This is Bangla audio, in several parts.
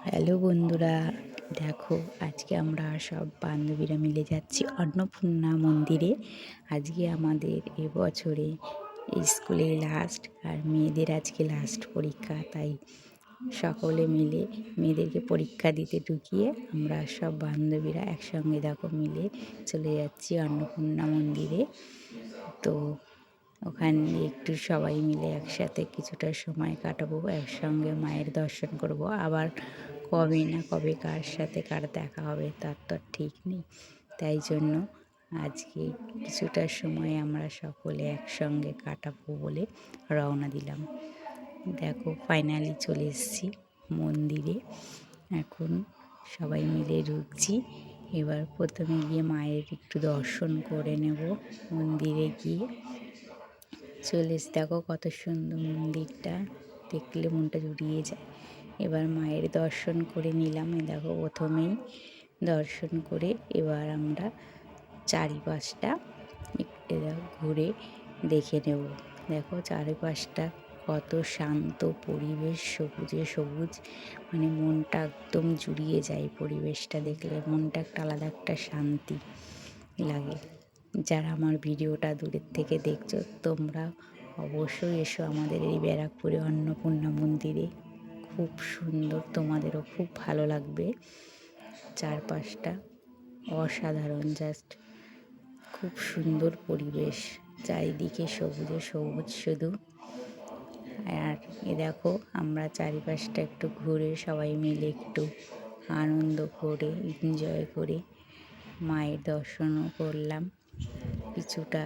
হ্যালো বন্ধুরা, দেখো আজকে আমরা সব বান্ধবীরা মিলে যাচ্ছি অন্নপূর্ণা মন্দিরে। আজকে আমাদের এবছরে স্কুলে লাস্ট, আর মেয়েদের আজকে লাস্ট পরীক্ষা, তাই সকলে মিলে মেয়েদেরকে পরীক্ষা দিতে ঢুকিয়ে আমরা সব বান্ধবীরা একসঙ্গে দেখো মিলে চলে যাচ্ছি অন্নপূর্ণা মন্দিরে। তো ওখানে একটু সবাই মিলে একসাথে কিছুটা সময় কাটাবো, একসঙ্গে মায়ের দর্শন করব। আবার কবে না কবে কার সাথে কার দেখা হবে তার তো ঠিক নেই, তাই জন্য আজকে কিছুটা সময় আমরা সকলে একসঙ্গে কাটাবো বলে রওনা দিলাম। দেখো ফাইনালি চলে এসেছি মন্দিরে, এখন সবাই মিলে ঢুকছি। এবার প্রথমে গিয়ে মায়ের একটু দর্শন করে নেব মন্দিরে গিয়ে। চলে এসে দেখো কত সুন্দর মন্দিরটা, দেখলে মনটা জুড়িয়ে যায়। এবার মায়ের দর্শন করে নিলাম। দেখো প্রথমেই দর্শন করে এবার আমরা চারিপাশটা একটু ঘুরে দেখে নেব। দেখো চারিপাশটা কত শান্ত পরিবেশ, সবুজে সবুজ, মানে মনটা একদম জুড়িয়ে যায়। পরিবেশটা দেখলে মনটা একটা আলাদা একটা শান্তি লাগে। যারা আমার ভিডিওটা দূরের থেকে দেখছো তোমরা অবশ্যই এসো আমাদের এই ব্যারাকপুরে অন্নপূর্ণা মন্দিরে। খুব সুন্দর, তোমাদেরও খুব ভালো লাগবে। চারপাশটা অসাধারণ, জাস্ট খুব সুন্দর পরিবেশ, চারিদিকে সবুজে সবুজ শুধু। আর দেখো আমরা চারিপাশটা একটু ঘুরে সবাই মিলে একটু আনন্দ করে এনজয় করে মায়ের দর্শনও করলাম। কিছুটা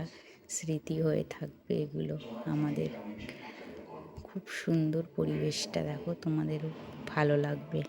স্মৃতি হয়ে থাকবে এগুলো আমাদের। খুব সুন্দর পরিবেশটা দেখো, তোমাদেরও ভালো লাগবে।